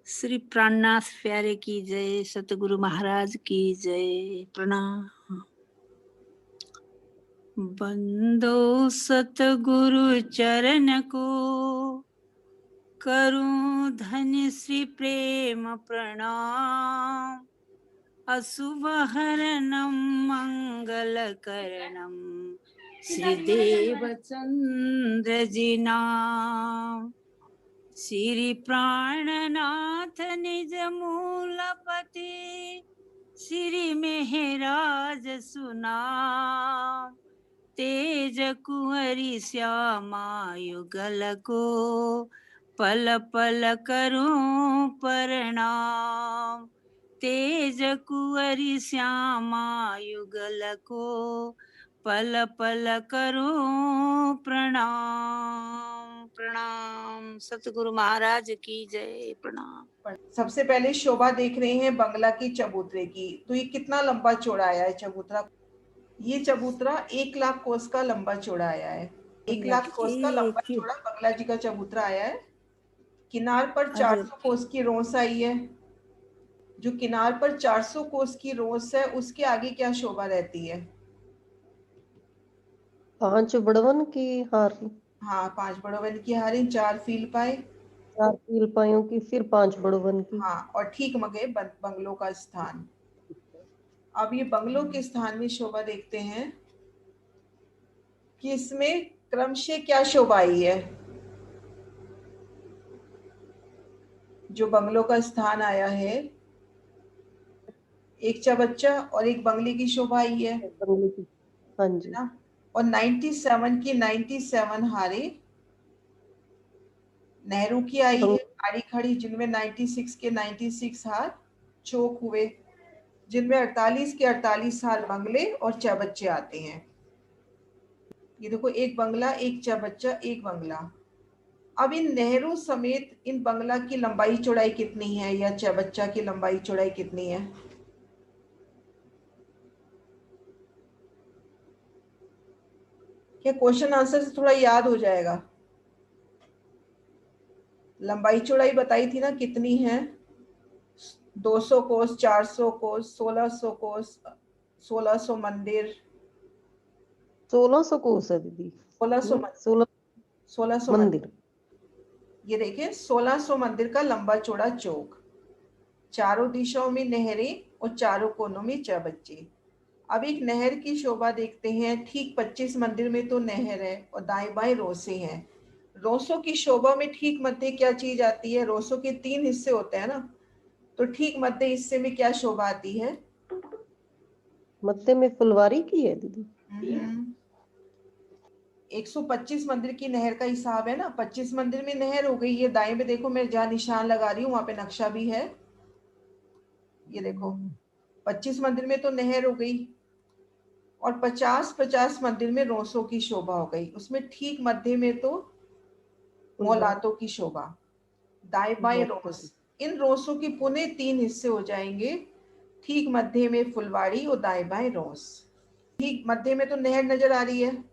श्री प्राणनाथ प्यारे की जय, सतगुरु महाराज की जय। प्रणाम। बंदो सतगुरु चरण को, करूं धन्य श्री प्रेम प्रणाम। अशुभ हरणम मंगल करणम, श्रीदेव चंद्र जी नाम। श्री प्राणनाथ निज मूलपति, श्री मेहराज सुनाम। तेज कुंवरी श्यामा युगल को, पल पल करूं प्रणाम। तेज कुंवरी श्यामा युगल को, पल पल करूं प्रणाम। प्रणाम। सतगुरु महाराज की जय। प्रणाम। सबसे पहले शोभा देख रहे हैं बंगला की चबूतरे की। तो ये कितना लंबा चौड़ा आया है चबूतरा? ये चबूतरा 1,00,000 कोस का लंबा चौड़ा आया है। 1,00,000 कोस का लंबा चौड़ा बंगला जी का चबूतरा आया है। किनार पर 400 कोस की रोस आई है। जो किनार पर 400 कोस की रोस है, उसके आगे क्या शोभा रहती है? 5 बड़वन की हारी। हाँ, 5 बड़वन की हारी, 4 फील पाए, 4 फील पायों की, फिर 5 बड़वन की। हाँ, और ठीक मगे बंगलों का स्थान। अब ये बंगलों के स्थान में शोभा देखते हैं कि इसमें क्रमशः क्या शोभा आई है। जो बंगलों का स्थान आया है, एक चबच्चा और एक बंगले की शोभा आई है हाँ जी। ना। और 97 की 97 हारे नेहरू की आई है, आड़ी खड़ी, जिनमें 96 के 96 हार चौक हुए, जिनमें 48 के 48 हार बंगले और चबच्चे आते हैं। ये देखो, एक बंगला, एक चबच्चा, एक बंगला। अब इन नेहरू समेत इन बंगला की लंबाई चौड़ाई कितनी है, या चबच्चा की लंबाई चौड़ाई कितनी है? क्या क्वेश्चन आंसर से थोड़ा याद हो जाएगा? लंबाई चौड़ाई बताई थी ना कितनी है? 200 कोस, 400 कोस, 1600 कोस, 1600 मंदिर, 1600 कोस है दीदी। 1600 मंदिर। ये देखिए, 1600 मंदिर का लंबा चौड़ा चौक, चारों दिशाओं में नहरें और चारों कोनों में चबच्चे। अब एक नहर की शोभा देखते हैं। ठीक 25 मंदिर में तो नहर है और दाएं बाएं रोसे हैं। रोसों की शोभा में ठीक मध्य क्या चीज आती है? रोसों के 3 हिस्से होते हैं ना, तो ठीक मध्य हिस्से में क्या शोभा आती है? मध्य में फुलवारी की है दीदी। 125 मंदिर की नहर का हिसाब है ना। 25 मंदिर में नहर हो गई। ये दाएं में देखो, मैं जहाँ निशान लगा रही हूँ वहां पे नक्शा भी है। ये देखो, 25 मंदिर में तो नहर हो गई, और 50-50 मंदिर में रोसों की शोभा हो गई। उसमें ठीक मध्य में तो मौलातों की शोभा, दाएं बाएं रोस। इन रोसों की पुणे 3 हिस्से हो जाएंगे। ठीक मध्य में फुलवाड़ी और दाएं बाएं रोस। ठीक मध्य में तो नहर नजर आ रही है,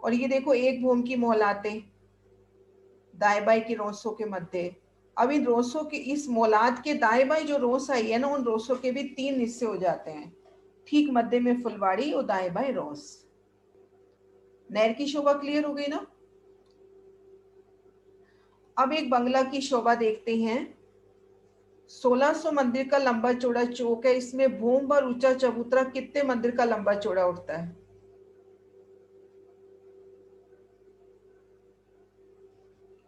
और ये देखो एक भूम की मौलातें दाएं बाएं की रोसों के मध्य। अब इन रोसों के, इस मौलाद के दाएं बाएं जो रोस आई है ना, उन रोसों के भी 3 हिस्से हो जाते हैं। ठीक मध्य में फुलवाड़ी और दाएं बाएं रोस। नहर की शोभा क्लियर हो गई ना। अब एक बंगला की शोभा देखते हैं। 1600 मंदिर का लंबा चौड़ा चौक है। इसमें भूम और ऊंचा चबूतरा कितने मंदिर का लंबा चौड़ा उठता है?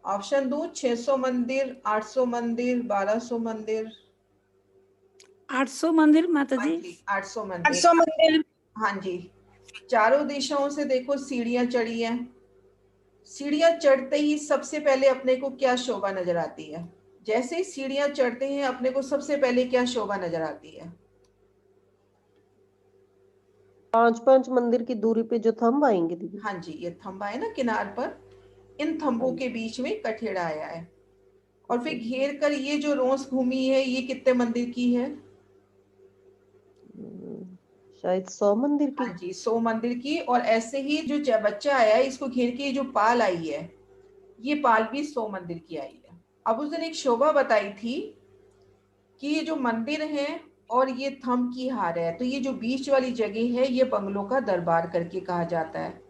ऑप्शन दो, 600 मंदिर, 800 मंदिर, 1200 मंदिर। 800 मंदिर माता जी। 800 मंदिर। 800 मंदिर। हाँ जी। चारों दिशाओं से देखो सीढ़ियां चढ़ी हैं। सीढ़ियां चढ़ते ही सबसे पहले अपने को क्या शोभा नजर आती है? जैसे ही सीढ़ियां चढ़ते हैं, अपने को सबसे पहले क्या शोभा नजर आती है? 5-5 मंदिर की दूरी पे जो थंब आएंगे दीदी। हाँ जी, ये थंबा है ना किनार पर, इन थंबों के बीच में कठेड़ा आया है। और फिर घेर कर ये जो रोस घूमी है, ये कितने मंदिर की है? शायद 100 मंदिर की। हाँ जी, 100 मंदिर की। और ऐसे ही जो बच्चा आया है, इसको घेर के जो पाल आई है, ये पाल भी 100 मंदिर की आई है। अब उस दिन एक शोभा बताई थी कि ये जो मंदिर है और ये थंब की हार है, तो ये जो बीच वाली जगह है ये बंगलों का दरबार करके कहा जाता है।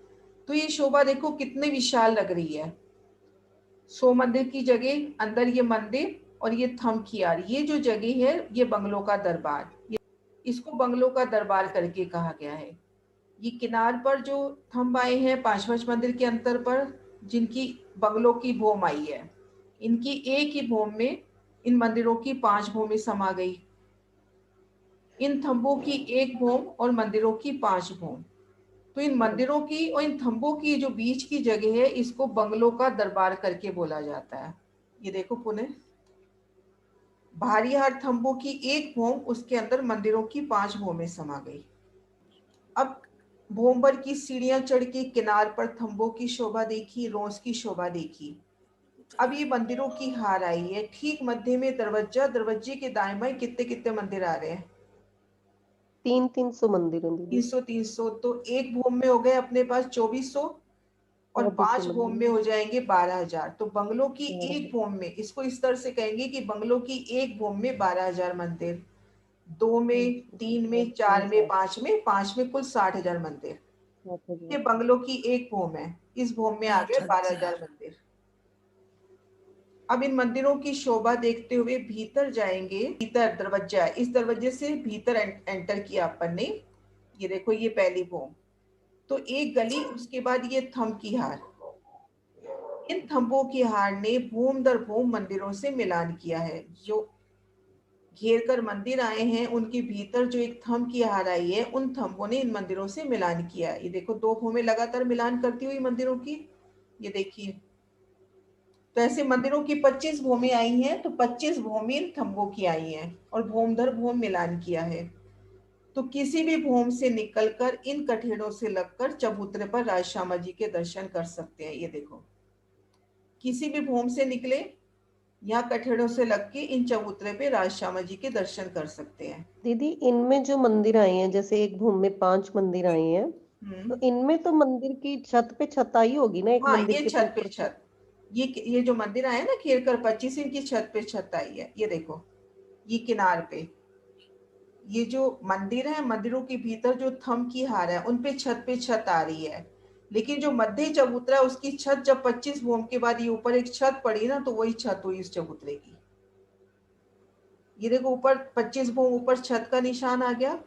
तो ये शोभा देखो कितनी विशाल लग रही है। सो मंदिर की जगह, अंदर ये मंदिर और ये थंब की हार, ये जो जगह है ये बंगलों का दरबार, इसको बंगलों का दरबार करके कहा गया है। ये किनार पर जो थंब आए हैं पांच पांच मंदिर के अंतर पर, जिनकी बंगलों की भूम आई है, इनकी एक ही भूम में इन मंदिरों की 5 भूमि समा गई। इन थंबों की एक भूम और मंदिरों की 5 भूम। तो इन मंदिरों की और इन थंबों की जो बीच की जगह है इसको बंगलों का दरबार करके बोला जाता है। ये देखो पुनः भारी हार थंबों की एक भूम, उसके अंदर मंदिरों की 5 भूमें समा गई। अब भोंबर की सीढ़ियां चढ़ के किनार पर थंबों की शोभा देखी, रोज की शोभा देखी। अब ये मंदिरों की हार आई है। ठीक मध्य में दरवाजा, दरवाजे के दाएं बाएं कितने कितने मंदिर आ रहे हैं? 300 मंदिर हैं दीदी। 300 300। तो एक भूम में हो गए अपने पास 2400 और 2400 5 भूम में मंदिर। हो जाएंगे 12,000। तो बंगलों की एक 12,000। भूम में, इसको इस तरह से कहेंगे कि बंगलों की एक भूम में 12,000 मंदिर, 2 में, 3 में, 4 में, 5 में, 5 में कुल 60,000 मंदिर। ये 60,000। बंगलों की एक भूम है, इस भूम में आ गए 12,000 मंदिर। अब इन मंदिरों की शोभा देखते हुए भीतर जाएंगे। भीतर दरवाजा है, इस दरवाजे से भीतर एंटर किया अपन ने। ये देखो ये पहली भूम, तो एक गली, उसके बाद ये थंब की हार। इन थंबों की हार ने भूम दर भूम मंदिरों से मिलान किया है। जो घेर कर मंदिर आए हैं उनके भीतर जो एक थंब की हार आई है, उन थंबों ने इन मंदिरों से मिलान किया है। ये देखो 2 भूमें लगातार मिलान करती हुई मंदिरों की, ये देखिए। तो ऐसे मंदिरों की 25 भूमि आई हैं, तो 25 भूमि इन थंबों की आई हैं और भूम दर भूम मिलान किया है। तो किसी भी भूम से निकलकर इन कठेड़ों से लगकर चबूतरे पर राज श्यामा जी के दर्शन कर सकते हैं। ये देखो किसी भी भूम से निकले, यहाँ कठेड़ों से लग के इन चबूतरे पे राज श्यामा जी के दर्शन कर सकते हैं। दीदी इनमें जो मंदिर आए हैं, जैसे एक भूमि में 5 मंदिर आए हैं, तो इनमें तो मंदिर की छत पे छत आई होगी ना, एक हाँ, मंदिर ये के तो छत पे ऊपर छत। छत, ये जो मंदिर आया ना घेर कर 25, इनकी छत पे छत आई है। ये देखो ये किनार पे ये जो मंदिर है, मंदिरों के भीतर जो थंब की हार है उन पे छत आ रही है। लेकिन जो मध्य चबूतरा है उसकी छत जब 25 भूम के बाद ये ऊपर एक छत पड़ी ना, तो वही छत हुई इस चबूतरे की। ये देखो ऊपर 25 भूम ऊपर छत का निशान आ गया।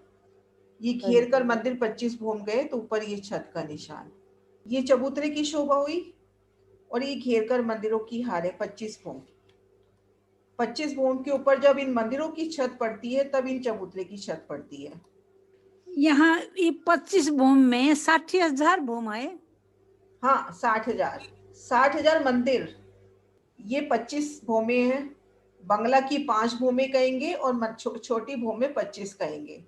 ये हाँ घेर कर जी। मंदिर 25 भूम गए तो ऊपर ये छत का निशान, ये चबूतरे की शोभा हुई। और ये घेर कर मंदिरों की हार है 25 भूम। 25 भूम के ऊपर जब इन मंदिरों की छत पड़ती है तब इन चबूतरे की छत पड़ती है। यहाँ ये 25 भूम में 60,000 भूम है। हाँ 60,000, 60,000 मंदिर। ये 25 भूमि है, बंगला की 5 भूमि कहेंगे और छोटी भूमि 25 कहेंगे।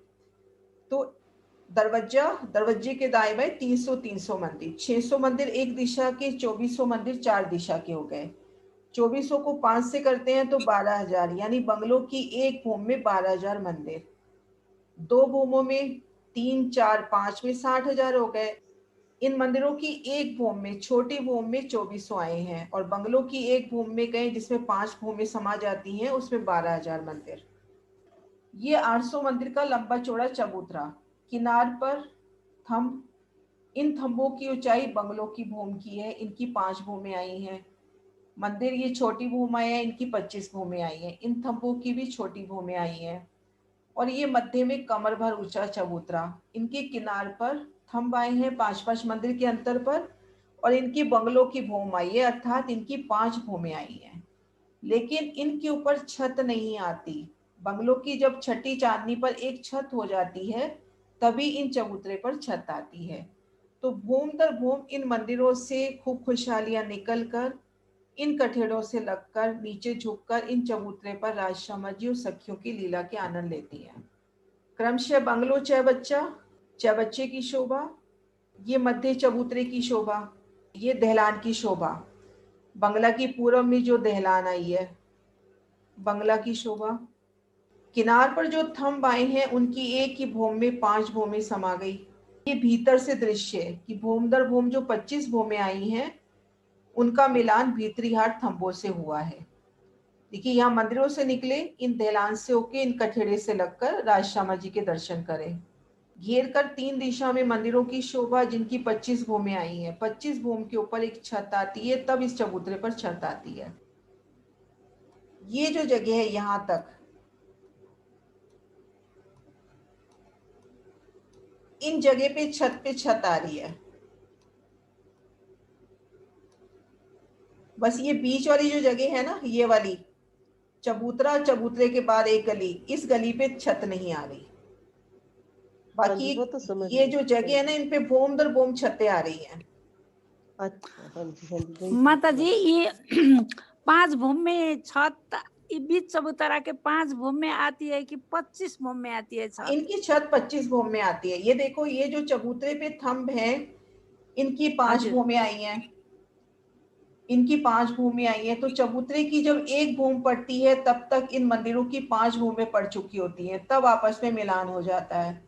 तो दरवाजे के दाएं बाएं 300 मंदिर, 600 मंदिर एक दिशा के, 2400 मंदिर 4 दिशा के हो गए। 2400 को 5 से करते हैं तो 12,000, यानी बंगलों की एक भूमि में 12,000 मंदिर। 2 भूमों में 3 4 5 में 60,000 हो गए। इन मंदिरों की एक भूमि में, छोटी भूमि में 2400 आए हैं और बंगलों की एक भूमि में गए जिसमें 5 भूमि समा जाती हैं, उसमें 12,000 मंदिर। ये 800 मंदिर का लंबा चौड़ा चबूतरा, किनार पर थंब। इन थंबों की ऊंचाई बंगलों की भूमि की है, इनकी 5 भूमि आई हैं। मंदिर ये छोटी भूमि है, इनकी 25 भूमि आई है। इन थंबों की भी छोटी भूमि आई है। और ये मध्य में कमर भर ऊंचा चबूतरा, इनके किनार पर थंब आए हैं 5-5 मंदिर के अंतर पर और इनकी बंगलों की भूमि आई है, अर्थात इनकी 5 भूमि आई है। लेकिन इनके ऊपर छत नहीं आती। बंगलों की जब छठी चांदनी पर एक छत हो जाती है तभी इन चबूतरे पर छत आती है। तो भूम दर भूम इन मंदिरों से खूब खुशहालियां निकलकर इन कठेड़ों से लगकर नीचे झुककर इन चबूतरे पर राज श्यामा जी और सखियों की लीला के आनंद लेती हैं। क्रमशः बंगलो चौबच्चे की शोभा, ये मध्य चबूतरे की शोभा, ये दहलान की शोभा। बंगला की पूरब में जो दहलान आई है, बंगला की शोभा। किनार पर जो थंब आए हैं उनकी एक ही भूमि में 5 भूमि समा गई। ये भीतर से दृश्य है कि भूम दर भूम जो 25 भूमि आई हैं उनका मिलान भीतरी हाट थंबों से हुआ है। देखिए यहाँ मंदिरों से निकले, इन दहलान से होके इन कठेड़े से लगकर राजश्यामा जी के दर्शन करें। घेर कर 3 दिशा में मंदिरों की शोभा, जिनकी 25 भूमें आई हैं। 25 भूम के ऊपर एक छत आती है, तब इस चबूतरे पर छत आती है। ये जो जगह है यहां तक, इन जगह पे छत आ रही है। बस ये बीच वाली जो जगह है ना, ये वाली चबूतरा, चबूतरे के बाद एक गली, इस गली पे छत नहीं आ रही। हाँ बाकी जी, वो तो समझ ये गई। जो जगह है ना, इन पे बोम दर बोम छतें आ रही हैं। अच्छा, हाँ जी, हाँ जी, वही माता पूछ जी रहा ये 5 भूम में छत, ये बीच चबूतरा के 5 भूम में आती है कि 25 भूम में आती है छत? इनकी छत 25 भूम में आती है। ये देखो, ये जो चबूतरे पे थंब है, इनकी 5 हजुर। भूमें आई हैं। इनकी 5 भूमि आई है। तो चबूतरे की जब एक भूमि पड़ती है, तब तक इन मंदिरों की 5 भूमें पड़ चुकी होती हैं, तब आपस में मिलान हो जाता है।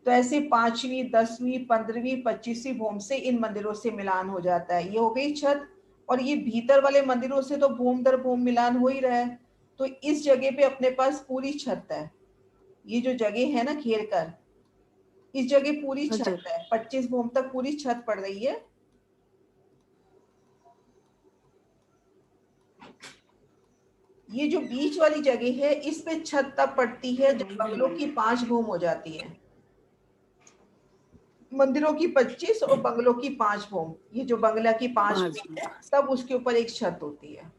तो ऐसे 5वीं, 10वीं, 15वीं, 25वीं भूमि से इन मंदिरों से मिलान हो जाता है। ये हो गई छत। और ये भीतर वाले मंदिरों से तो भूमि दर भूमि मिलान हो ही रहा है। तो इस जगह पे अपने पास पूरी छत है। ये जो जगह है ना घेर कर, इस जगह पूरी छत हजुर। है। 25 भूमि तक पूरी छत पड़ रही है। ये जो बीच वाली जगह है, इस पे छत तब पड़ती है जब बंगलों की 5 भूम हो जाती है। मंदिरों की 25 और बंगलों की 5 भूम, ये जो बंगला की 5 5 भूम है, भूम। तब उसके ऊपर एक छत होती है।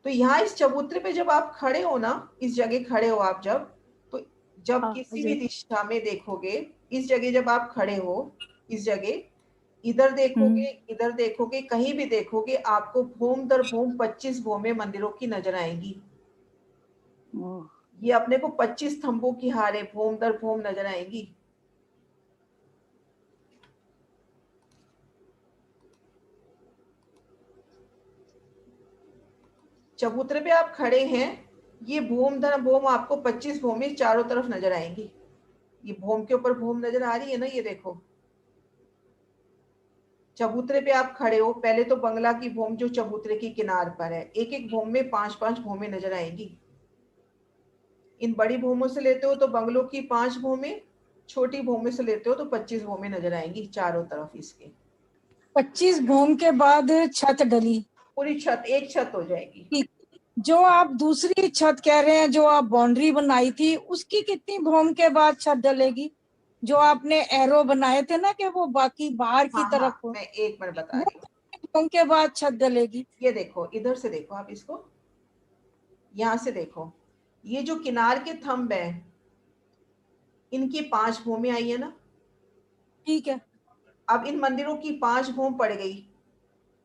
तो यहाँ इस चबूतरे पे जब आप खड़े हो ना, इस जगह खड़े हो आप जब, तो जब हाँ, किसी भी हजुर। दिशा में देखोगे, इस जगह जब आप खड़े हो, इस जगह इधर देखोगे, हुँ। इधर देखोगे, कहीं भी देखोगे, आपको भूम दर भूम 25 भूमें मंदिरों की नजर आएंगी। ओह! ये अपने को 25 स्तंभों की हारे भूम दर भूम नजर आएंगी। चबूतरे पे आप खड़े हैं, ये भूम दर भूम आपको 25 भूमि चारों तरफ नजर आएंगी। ये भूम के ऊपर भूम नजर आ रही है ना, ये देखो। चबूतरे पे आप खड़े हो, पहले तो बंगला की भूम जो चबूतरे की किनार पर है, एक एक भूम में 5-5 भूमें नजर आएंगी। इन बड़ी भूमों से लेते हो तो बंगलों की 5 भूमें, छोटी भूमि से लेते हो तो 25 भूमें नजर आएंगी चारों तरफ इसके। 25 भूम के बाद छत डली। पूरी छत, एक छत हो जाएगी। ठीक। जो आप दूसरी छत कह रहे हैं, जो आप बाउंड्री बनाई थी, उसकी कितनी भूम के बाद छत डलेगी? जो आपने एरो बनाए थे ना कि वो बाकी बाहर की हाँ हाँ, तरफ हो, मैं एक मिनट बता वो रही हूँ। कितनी भूम के बाद छत डलेगी? ये देखो, इधर से देखो आप इसको, यहाँ से देखो, ये जो किनार के थंब है, इनकी 5 भूमें आई है ना। ठीक है। अब इन मंदिरों की 5 भूम पड़ गई,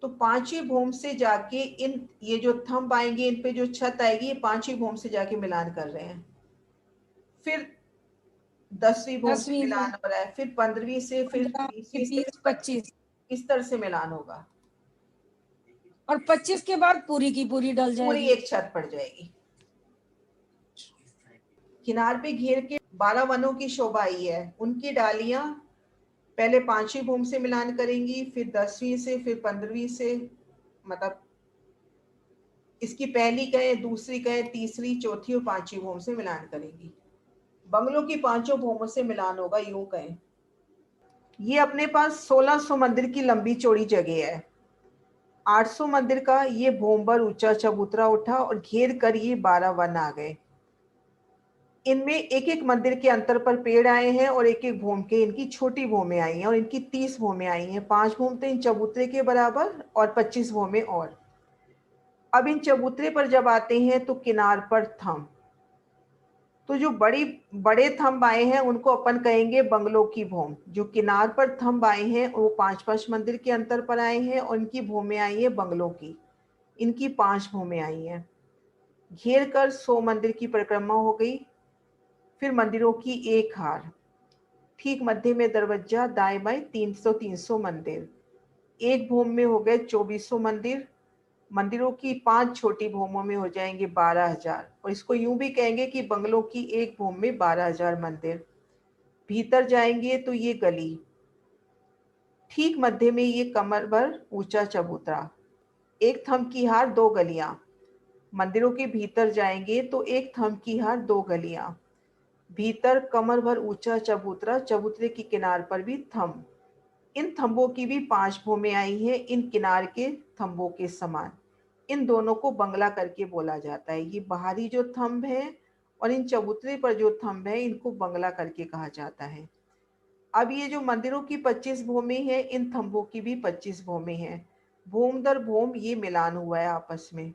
तो 5वीं भूम से जाके इन, ये जो थंब आएंगे, इन पे जो छत आएगी, ये 5वीं भूम से जाके मिलान कर रहे हैं। फिर 10वीं भूम से 10वीं मिलान में हो रहा है, फिर 15वीं से, फिर 15, 20वीं से, 20, 25 इस तरह से मिलान होगा। और 25 के बाद पूरी की पूरी डल पूरी जाएगी। एक छत पड़ जाएगी। किनार पे घेर के 12 वनों की शोभा आई है। उनकी डालियां पहले 5वीं भूम से मिलान करेंगी, फिर 10वीं से, फिर 15वीं से। मतलब इसकी पहली कहें, दूसरी कहें, तीसरी, चौथी और 5वीं भूम से मिलान करेंगी। बंगलों की 5 भूमों से मिलान होगा, यूं कहें। ये अपने पास 1600 मंदिर की लंबी चौड़ी जगह है। 800 मंदिर का ये भूमभर ऊंचा चबूतरा उठा और घेर कर ये 12 वन आ गए। इनमें एक एक मंदिर के अंतर पर पेड़ आए हैं और एक एक भूम के इनकी छोटी भूमें आई हैं, और इनकी 30 भूमें आई हैं। 5 भूम तो इन चबूतरे के बराबर और 25 भूमें और। अब इन चबूतरे पर जब आते हैं तो किनार पर थंब, तो जो बड़े थंब आए हैं उनको अपन कहेंगे बंगलों की भूम। जो किनार पर थंब आए हैं वो 5-5 मंदिर के अंतर पर आए हैं, और इनकी भूमें आई है बंगलों की। इनकी 5 भूमें आई हैं। घेर कर 100 मंदिर की परिक्रमा हो गई। फिर मंदिरों की एक हार, ठीक मध्य में दरवाजा, दाएं बाएं 300-300 मंदिर। एक भूम में हो गए 2400 मंदिर। मंदिरों की 5 छोटी भूमों में हो जाएंगे 12,000। और इसको यूं भी कहेंगे कि बंगलों की एक भूम में 12,000 मंदिर। भीतर जाएंगे तो ये गली, ठीक मध्य में ये कमर भर ऊंचा चबूतरा। एक थंब की हार 2 गलियां। मंदिरों के भीतर जाएंगे तो एक थंब की हार 2 गलियां। भीतर कमर भर ऊंचा चबूतरा, चबूतरे की किनार पर भी थंब। इन थंबों की भी 5 भूमें आई हैं, इन किनार के थंबों के समान। इन दोनों को बंगला करके बोला जाता है। ये बाहरी जो थंब है और इन चबूतरे पर जो थंब है, इनको बंगला करके कहा जाता है। अब ये जो मंदिरों की 25 भूमि है, इन थंबों की भी 25 भूमि है। भूम दर भूम ये मिलान हुआ है आपस में,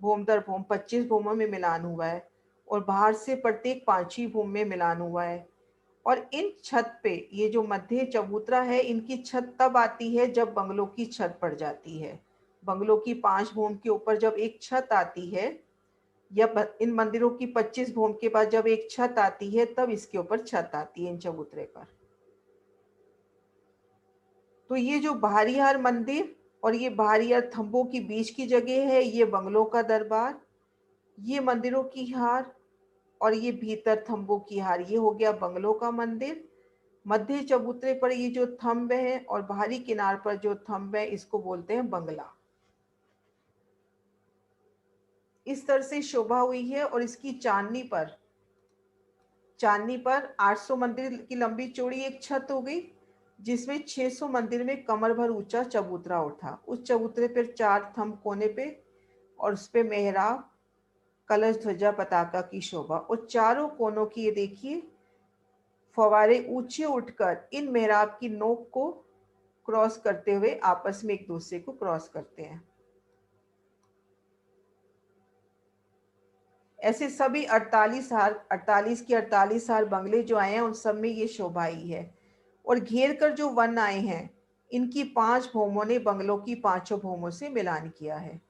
भूम दर भूम 25 भूमों में मिलान हुआ है, और बाहर से प्रत्येक 5 भूम में मिलान हुआ है। और इन छत पे ये जो मध्य चबूतरा है, इनकी छत तब आती है जब बंगलों की छत पड़ जाती है। बंगलों की 5 भूम के ऊपर जब एक छत आती है, या इन मंदिरों की 25 भूम के बाद जब एक छत आती है, तब इसके ऊपर छत आती है इन चबूतरे पर। तो ये जो बहारियार मंदिर और ये बहारियार थंबों के बीच की जगह है, ये बंगलों का दरबार, ये मंदिरों की हार, और ये भीतर थंबों की हार, ये हो गया बंगलों का मंदिर। मध्य चबूतरे पर ये जो थंब है और बाहरी किनार पर जो थंब है, इसको बोलते हैं बंगला। इस तरह से शोभा हुई है। और इसकी चांदनी पर 800 मंदिर की लंबी चौड़ी एक छत हो गई, जिसमें 600 मंदिर में कमर भर ऊंचा चबूतरा उठा। उस चबूतरे पर 4 थंब कोने पे, और उस पे मेहराब, कलश, ध्वजा, पताका की शोभा। और चारों कोनों की ये देखिए फवारे ऊंचे उठकर इन मेहराब की नोक को क्रॉस करते हुए आपस में एक दूसरे को क्रॉस करते हैं। ऐसे सभी 48 हार बंगले जो आए हैं, उन सब में ये शोभा आई है। और घेर कर जो वन आए हैं, इनकी 5 भूमों ने बंगलों की 5 भूमों से मिलान किया है।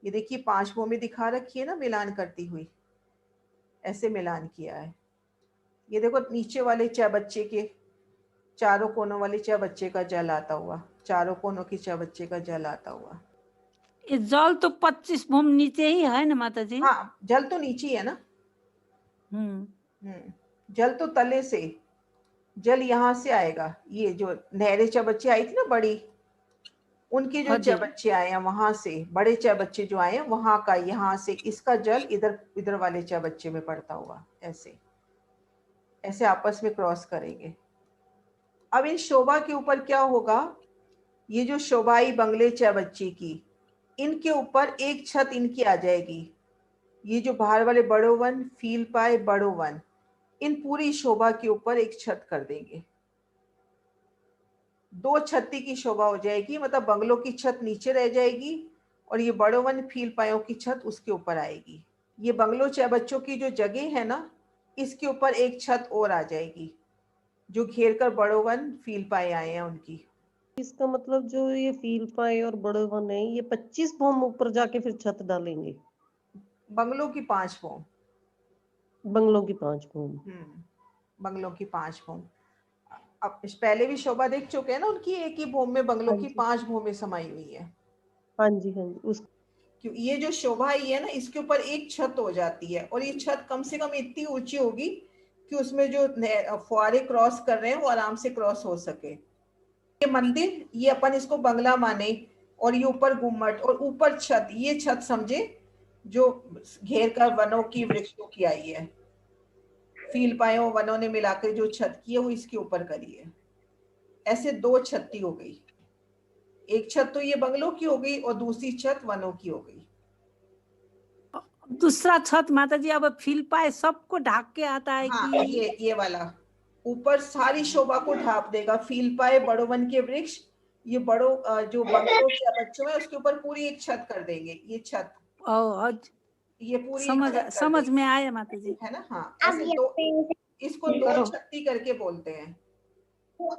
ये देखिए 5 भूमें दिखा रखी है ना मिलान करती हुई, ऐसे मिलान किया है। ये देखो नीचे वाले चौबच्चे के चारों कोनों वाले चौबच्चे का जल आता हुआ, चारों कोनों की चौबच्चे का जल आता हुआ। ये जल तो 25 भूम नीचे ही है ना माता जी? हाँ, जल तो नीचे है ना। जल तो तले से, जल यहाँ से आएगा। ये जो नहरें चौबच्चे आई थी ना बड़ी, उनके जो हाँ जी। चौबच्चे आए हैं वहां से, बड़े चौबच्चे जो आए हैं वहां का, यहाँ से इसका जल इधर वाले चौबच्चे में पड़ता हुआ ऐसे ऐसे आपस में क्रॉस करेंगे। अब इन शोभा के ऊपर क्या होगा, ये जो शोभाई बंगले चौबच्चे की, इनके ऊपर एक छत इनकी आ जाएगी। ये जो बाहर वाले बड़ो वन, फील पाए, बड़ो वन, इन पूरी शोभा के ऊपर एक छत कर देंगे। 2 छत्ती की शोभा हो जाएगी, मतलब बंगलों की छत नीचे रह जाएगी और ये बड़ो वन, फील पायों की छत उसके ऊपर आएगी। ये बंगलों चौबच्चों की जो जगह है ना, इसके ऊपर एक छत और आ जाएगी, जो घेर कर बड़ो वन, फील पाए आए हैं उनकी। इसका मतलब जो ये फील पाए और बड़े वन है, ये 25 भूम ऊपर जाके फिर छत डालेंगे। बंगलों की 5 भूम। बंगलों की 5 भूम। बंगलों की 5 भूम। अब पहले भी शोभा देख चुके हैं ना उनकी, एक ही भूम में बंगलों हाँ की जी 5 भूमें समाई हुई है। हाँ जी हाँ जी। उस क्यों ये जो शोभा आई है ना, इसके ऊपर एक छत हो जाती है, और ये छत कम से कम इतनी ऊंची होगी कि उसमें जो फुआरे क्रॉस कर रहे हैं वो आराम से क्रॉस हो सके। ये मंदिर, ये अपन इसको बंगला माने, और ये ऊपर गुम्मट और ऊपर छत, ये छत समझे जो घेर कर वनों की, वृक्षों की आई है। फील पायों वनों ने मिलाकर जो छत की है वो इसके ऊपर करी है। ऐसे 2 छत्ती हो गई, एक छत तो ये बंगलों की हो गई और दूसरी छत वनों की हो गई। दूसरा छत माता जी अब फील पाए सबको ढक के आता है हाँ, कि? ये वाला ऊपर सारी शोभा को ढाप देगा। फील पाए, बड़ो वन के वृक्ष, ये बड़ो जो बंगलों के बच्चों है उसके ऊपर पूरी एक छत कर देंगे। ये छत, ये पूरी एक छत कर समझ देंगे, में आया माता जी। है ना। हाँ, ऐसे 2, इसको 2 छत्ती करके बोलते हैं।